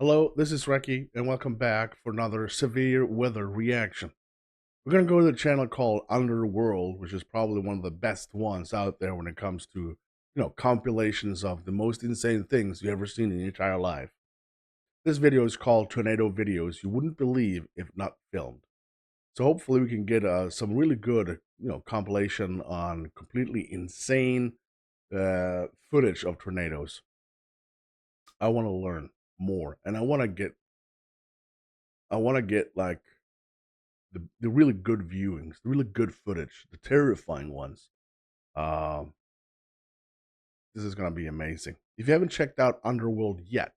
Hello, this is Recky, and welcome back for another severe weather reaction. We're going to go to the channel called Underworld, which is probably one of the best ones out there when it comes to, compilations of the most insane things you ever seen in your entire life. This video is called Tornado Videos You Wouldn't Believe If Not Filmed. So hopefully we can get some really good, compilation on completely insane footage of tornadoes. I want to learn more, and I want to get like the really good viewings, the really good footage, the terrifying ones. Um, this is gonna be amazing. If you haven't checked out Underworld yet,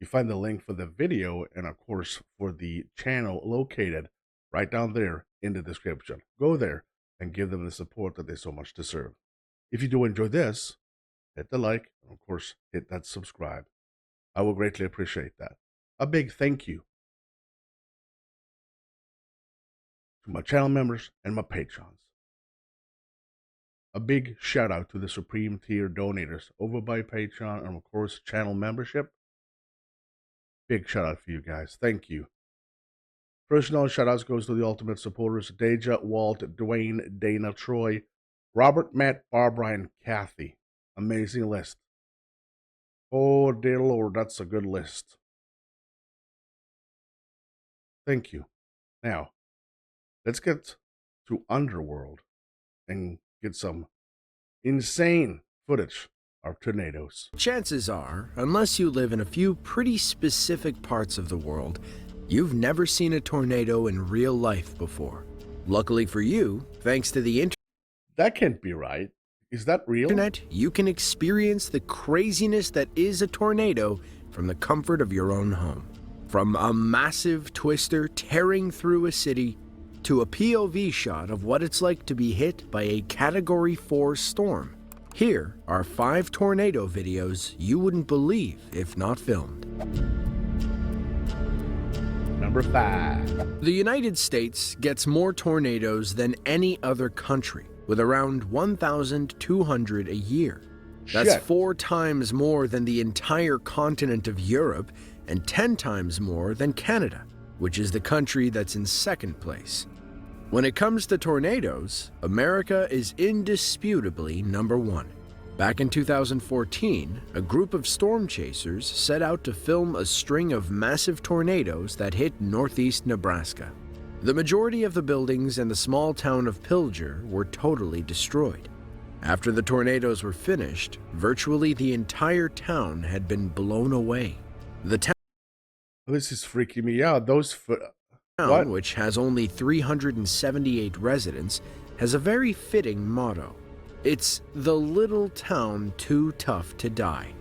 you find the link for the video and of course for the channel located right down there in the description. Go there and give them the support that they so much deserve. If you do enjoy this, hit the like and of course hit that subscribe. I will greatly appreciate that. A big thank you to my channel members and my patrons. A big shout out to the Supreme Tier donators over by Patreon and of course channel membership. Big shout out for you guys. Thank you. Personal shout outs goes to the ultimate supporters: Deja, Walt, Dwayne, Dana, Troy, Robert, Matt, Barbara, and Kathy. Amazing list. Oh dear Lord, that's a good list. Thank you. Now, let's get to Underworld and get some insane footage of tornadoes. Chances are, unless you live in a few pretty specific parts of the world, you've never seen a tornado in real life before. Luckily for you, thanks to the That can't be right. Is that real? internet, you can experience the craziness that is a tornado from the comfort of your own home. From a massive twister tearing through a city, to a POV shot of what it's like to be hit by a Category 4 storm. Here are 5 tornado videos you wouldn't believe if not filmed. Number 5. The United States gets more tornadoes than any other country, with around 1,200 a year. That's Shit. 4 times more than the entire continent of Europe and 10 times more than Canada, which is the country that's in second place. When it comes to tornadoes, America is indisputably number 1. Back in 2014, a group of storm chasers set out to film a string of massive tornadoes that hit northeast Nebraska. The majority of the buildings in the small town of Pilger were totally destroyed. After the tornadoes were finished, virtually the entire town had been blown away. The town, This is freaking me out. What? which has only 378 residents, has a very fitting motto. It's "the little town too tough to die."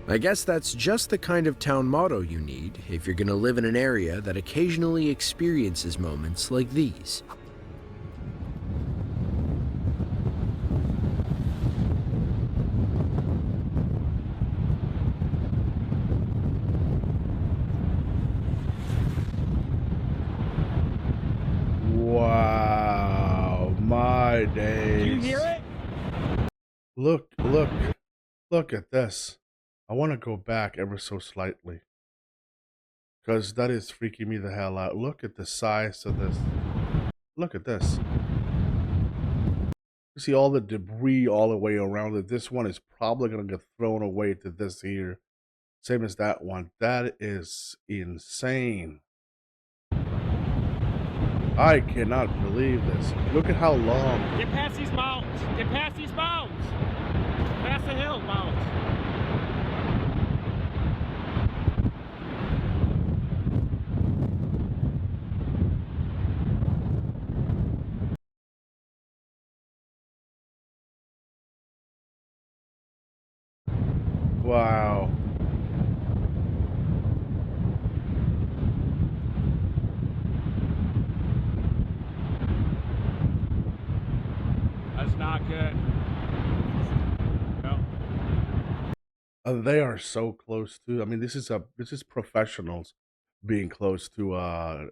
I guess that's just the kind of town motto you need if you're going to live in an area that occasionally experiences moments like these. Wow, my days. Do you hear it? Look at this. I want to go back ever so slightly, because that is freaking me the hell out. Look at the size of this. Look at this. You see all the debris all the way around it. This one is probably going to get thrown away to this here. Same as that one. That is insane. I cannot believe this. Look at how long. Get past these mountains. Get past these mountains. Past the hill mountains. Wow. That's not good. No. They are so close to. I mean, this is professionals being close to a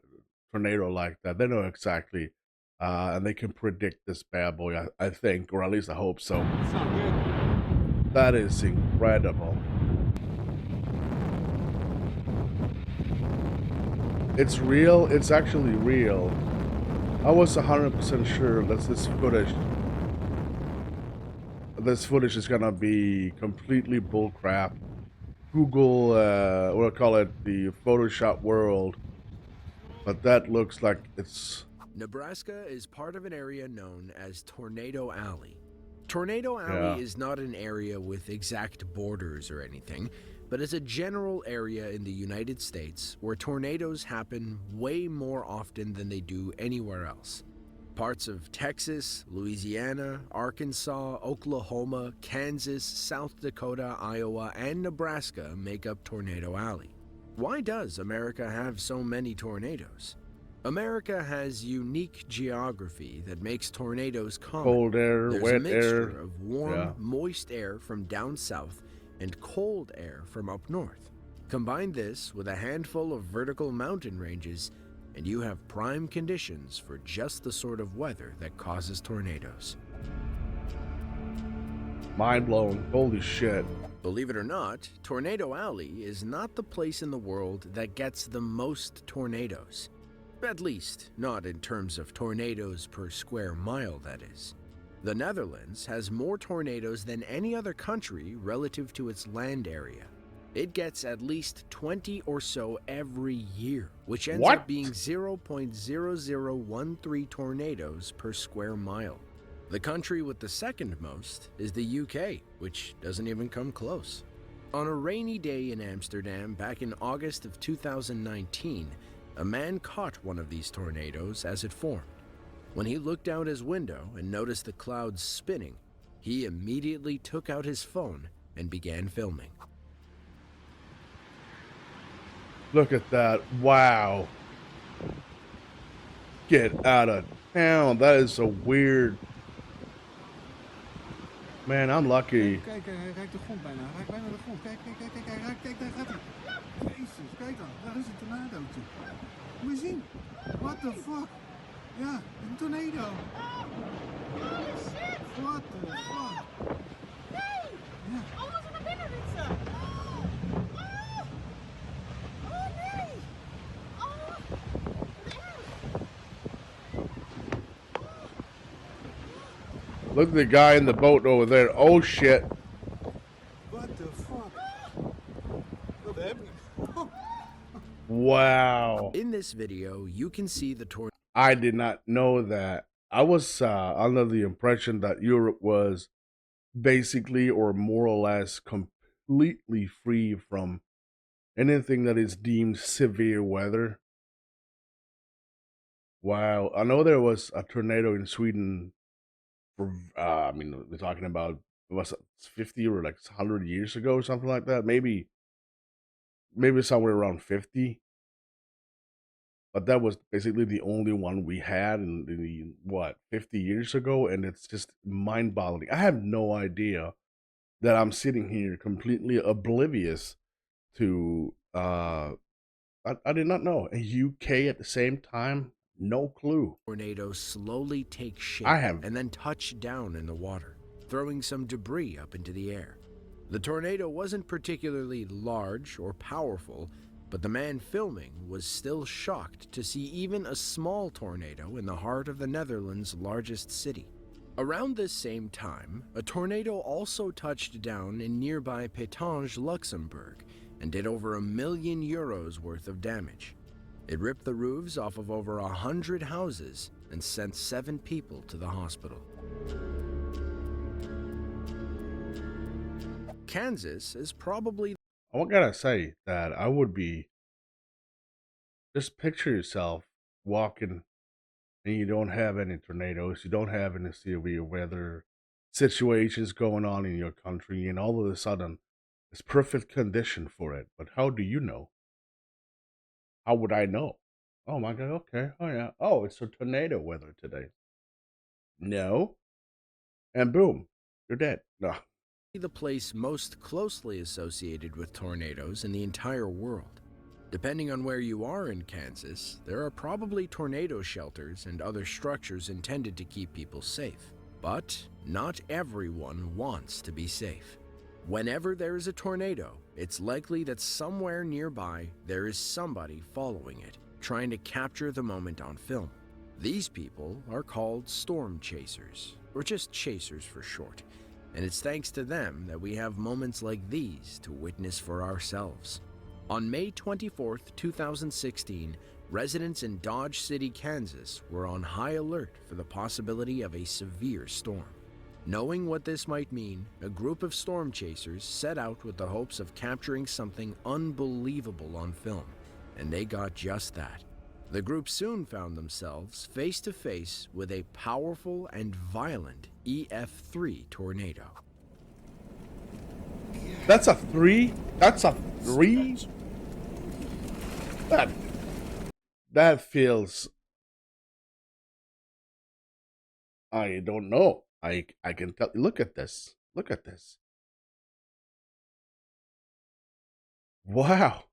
tornado like that. They know exactly, and they can predict this bad boy. I think, or at least I hope so. It's not good. That is incredible. It's real. It's actually real. I was 100% sure that this footage is gonna be completely bullcrap. Google, what do I call it, the Photoshop world, but that looks like it's, Nebraska is part of an area known as Tornado Alley. Tornado Alley yeah. is not an area with exact borders or anything, but is a general area in the United States where tornadoes happen way more often than they do anywhere else. Parts of Texas, Louisiana, Arkansas, Oklahoma, Kansas, South Dakota, Iowa, and Nebraska make up Tornado Alley. Why does America have so many tornadoes? America has unique geography that makes tornadoes common. Cold air, There's a wet mixture air. of warm, Yeah. moist air from down south and cold air from up north. Combine this with a handful of vertical mountain ranges, and you have prime conditions for just the sort of weather that causes tornadoes. Mind blown. Holy shit. Believe it or not, Tornado Alley is not the place in the world that gets the most tornadoes. At least, not in terms of tornadoes per square mile, that is. The Netherlands has more tornadoes than any other country relative to its land area. It gets at least 20 or so every year, which ends What? up being 0.0013 tornadoes per square mile. The country with the second most is the UK, which doesn't even come close. On a rainy day in Amsterdam back in August of 2019, a man caught one of these tornadoes as it formed. When he looked out his window and noticed the clouds spinning, he immediately took out his phone and began filming. Look at that. Wow. Get out of town. That is so weird. Man, I'm lucky. Kijk, hij raakt de grond bijna. Hij raakt bijna de grond. Kijk, kijk, kijk, kijk. Hij raakt, kijk, daar gaat hij. Jezus, kijk dan. Daar is een tornadootje. Moet je zien. What the fuck? Ja, een tornado. Holy shit! What the fuck? Nee! Ja. Oh, we moeten naar binnen fietsen! Oh! Oh nee! Oh! Wat erg! Look at the guy in the boat over there. Oh shit. What the fuck? Wat heb ik? Wow. In this video, you can see the tornado. I did not know that. I was under the impression that Europe was basically or more or less completely free from anything that is deemed severe weather. Wow. I know there was a tornado in Sweden for, I mean, we're talking about, was it 50 or like 100 years ago or something like that? Maybe somewhere around 50. But that was basically the only one we had in the, what, 50 years ago, and it's just mind-boggling. I have no idea that I'm sitting here completely oblivious to, I did not know. A UK at the same time? No clue. Tornadoes slowly take shape I have- and then touch down in the water, throwing some debris up into the air. The tornado wasn't particularly large or powerful, but the man filming was still shocked to see even a small tornado in the heart of the Netherlands' largest city. Around this same time, a tornado also touched down in nearby Pétange, Luxembourg, and did over €1 million worth of damage. It ripped the roofs off of over 100 houses and sent 7 people to the hospital. Kansas is probably I gotta say that I would be, just picture yourself walking and you don't have any tornadoes, you don't have any severe weather situations going on in your country, and all of a sudden it's perfect condition for it. But how do you know? How would I know? Oh my god, okay. Oh yeah. Oh, it's a tornado weather today. No. And boom, you're dead. No. the place most closely associated with tornadoes in the entire world. Depending on where you are in Kansas, there are probably tornado shelters and other structures intended to keep people safe. But not everyone wants to be safe. Whenever there is a tornado, it's likely that somewhere nearby there is somebody following it, trying to capture the moment on film. These people are called storm chasers, or just chasers for short, and it's thanks to them that we have moments like these to witness for ourselves. On May 24, 2016, residents in Dodge City, Kansas were on high alert for the possibility of a severe storm. Knowing what this might mean, a group of storm chasers set out with the hopes of capturing something unbelievable on film, and they got just that. The group soon found themselves face to face with a powerful and violent EF4 tornado. That's a 3? That's a 3? That feels... I don't know. I can tell. Look at this. Look at this. Wow.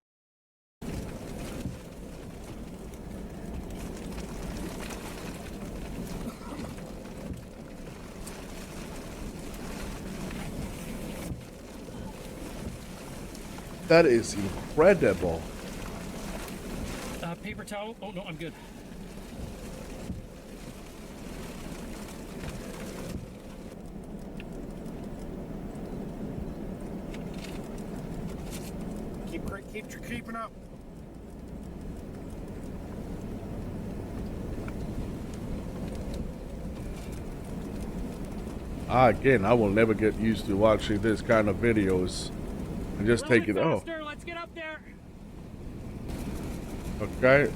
That is incredible. Paper towel. Oh, no, I'm good. Keep creeping up. Again, I will never get used to watching this kind of videos and just take it. Oh, Let's get up there. okay.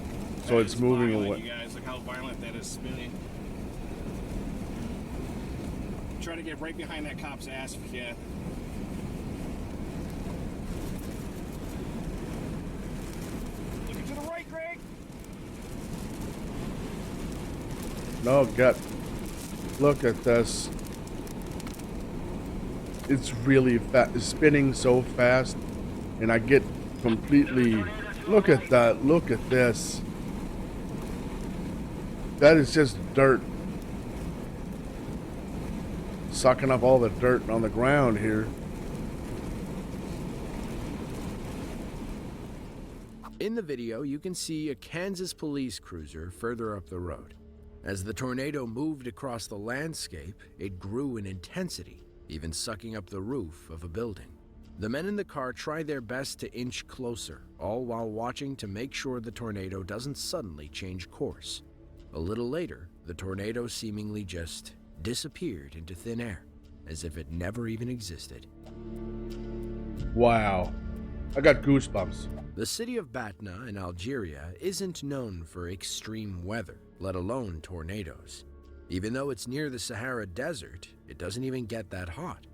So it's moving violent, away. You guys, look how violent that is spinning. Try to get right behind that cop's ass if you can. Looking to the right, Greg. No, God. Look at this. It's really fast. It's spinning so fast. And I get completely... Look at that. Look at this. That is just dirt. Sucking up all the dirt on the ground here. In the video, you can see a Kansas police cruiser further up the road. As the tornado moved across the landscape, it grew in intensity, even sucking up the roof of a building. The men in the car try their best to inch closer, all while watching to make sure the tornado doesn't suddenly change course. A little later, the tornado seemingly just disappeared into thin air, as if it never even existed. Wow. I got goosebumps. The city of Batna in Algeria isn't known for extreme weather, let alone tornadoes. Even though it's near the Sahara Desert, it doesn't even get that hot.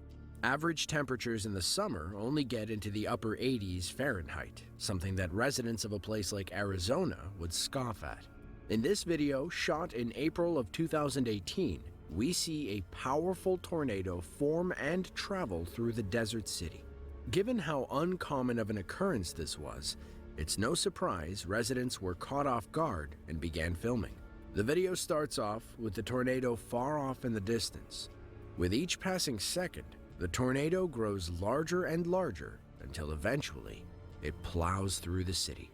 Average temperatures in the summer only get into the upper 80s Fahrenheit, something that residents of a place like Arizona would scoff at. In this video, shot in April of 2018, we see a powerful tornado form and travel through the desert city. Given how uncommon of an occurrence this was, it's no surprise residents were caught off guard and began filming. The video starts off with the tornado far off in the distance. With each passing second, the tornado grows larger and larger until eventually it plows through the city.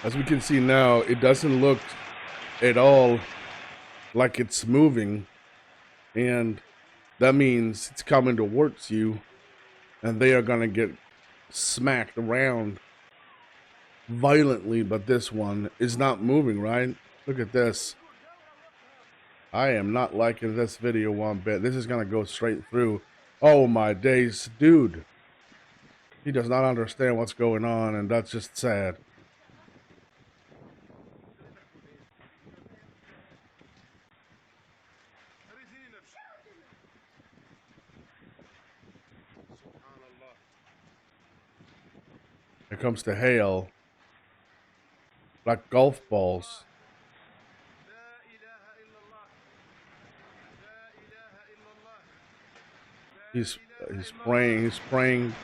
As we can see now, it doesn't look at all like it's moving, and that means it's coming towards you, and they are gonna get smacked around violently. But this one is not moving, right? Look at this. I am not liking this video one bit. This is gonna go straight through. Oh my days, dude. He does not understand what's going on, and that's just sad. Here comes the hail, like golf balls. He's praying. He's praying.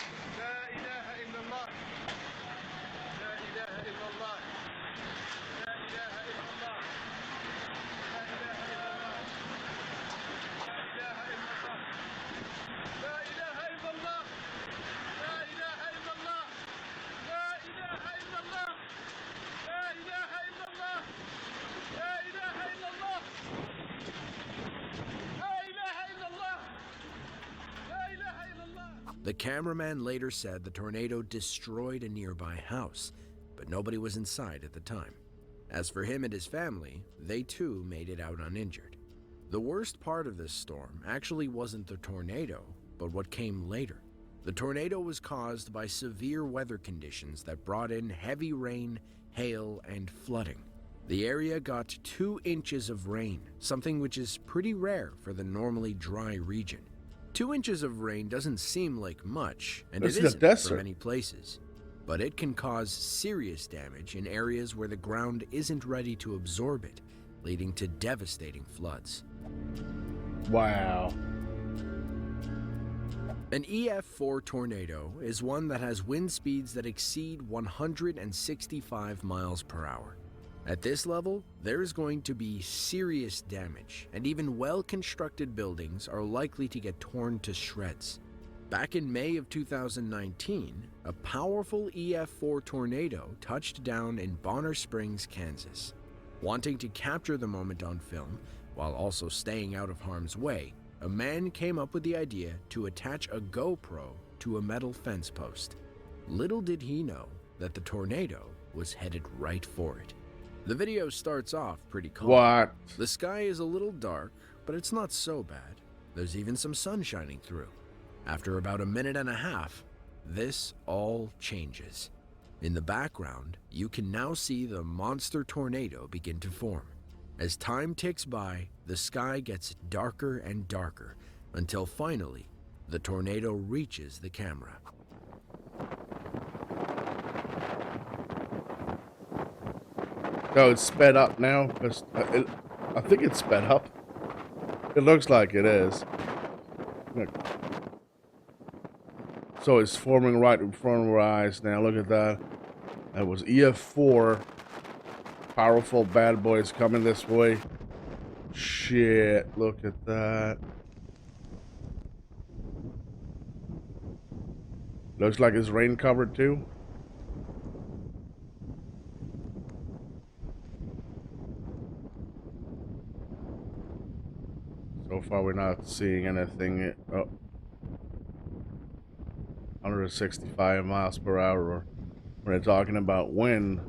The cameraman later said the tornado destroyed a nearby house, but nobody was inside at the time. As for him and his family, they too made it out uninjured. The worst part of this storm actually wasn't the tornado, but what came later. The tornado was caused by severe weather conditions that brought in heavy rain, hail, and flooding. The area got 2 inches of rain, something which is pretty rare for the normally dry region. 2 inches of rain doesn't seem like much, and it isn't for many places, but it can cause serious damage in areas where the ground isn't ready to absorb it, leading to devastating floods. Wow. An EF4 tornado is one that has wind speeds that exceed 165 miles per hour. At this level, there is going to be serious damage, and even well-constructed buildings are likely to get torn to shreds. Back in May of 2019, a powerful EF4 tornado touched down in Bonner Springs, Kansas. Wanting to capture the moment on film, while also staying out of harm's way, a man came up with the idea to attach a GoPro to a metal fence post. Little did he know that the tornado was headed right for it. The video starts off pretty calm. What? The sky is a little dark, but it's not so bad. There's even some sun shining through. After about a minute and a half, this all changes. In the background, you can now see the monster tornado begin to form. As time ticks by, the sky gets darker and darker until finally, the tornado reaches the camera. Oh, it's sped up now. I think it's sped up. It looks like it is. Look. So it's forming right in front of our eyes now. Look at that. That was EF4. Powerful bad boys coming this way. Shit, look at that. Looks like it's rain covered too. So far we're not seeing anything. Oh. 165 miles per hour. When they're talking about wind.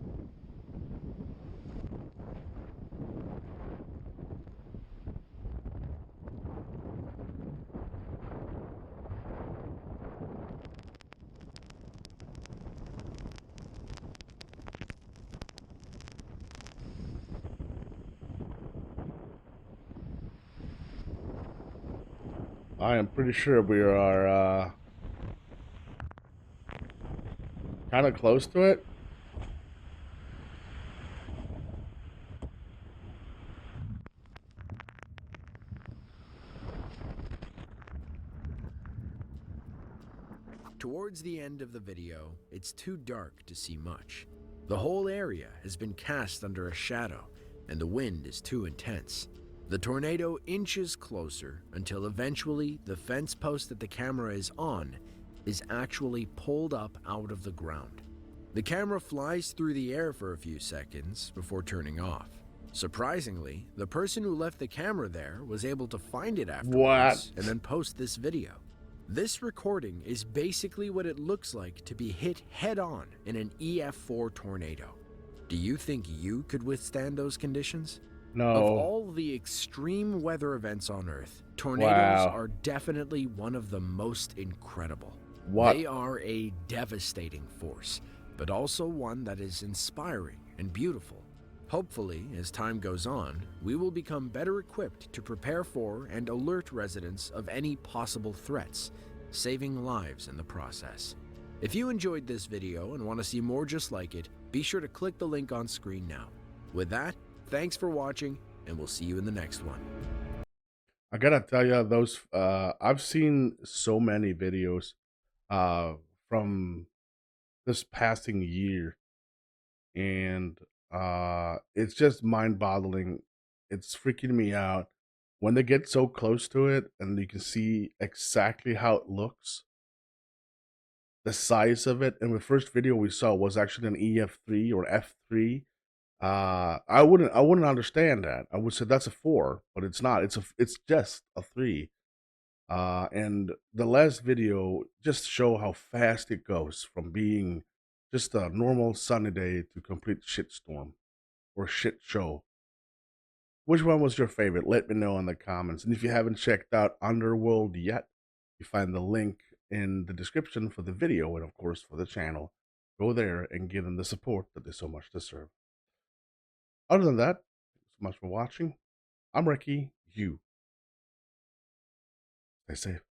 I am pretty sure we are kind of close to it. Towards the end of the video, it's too dark to see much. The whole area has been cast under a shadow, and the wind is too intense. The tornado inches closer until eventually the fence post that the camera is on is actually pulled up out of the ground. The camera flies through the air for a few seconds before turning off. Surprisingly, the person who left the camera there was able to find it afterwards and then post this video. This recording is basically what it looks like to be hit head-on in an EF4 tornado. Do you think you could withstand those conditions? No. Of all the extreme weather events on Earth, tornadoes are definitely one of the most incredible. They are a devastating force, but also one that is inspiring and beautiful. Hopefully, as time goes on, we will become better equipped to prepare for and alert residents of any possible threats, saving lives in the process. If you enjoyed this video and want to see more just like it, be sure to click the link on screen now. With that, thanks for watching, and we'll see you in the next one. I gotta tell you, those I've seen so many videos from this passing year, and it's just mind-boggling. It's freaking me out when they get so close to it and you can see exactly how it looks, the size of it. And the first video we saw was actually an EF3 or F3. I wouldn't understand that. I would say that's a 4, but it's not. It's just a 3. And the last video just show how fast it goes from being just a normal sunny day to complete shitstorm or shit show. Which one was your favorite? Let me know in the comments. And if you haven't checked out Underworld yet, you find the link in the description for the video and, of course, for the channel. Go there and give them the support that they so much deserve. Other than that, thanks so much for watching. I'm Recky. You stay safe.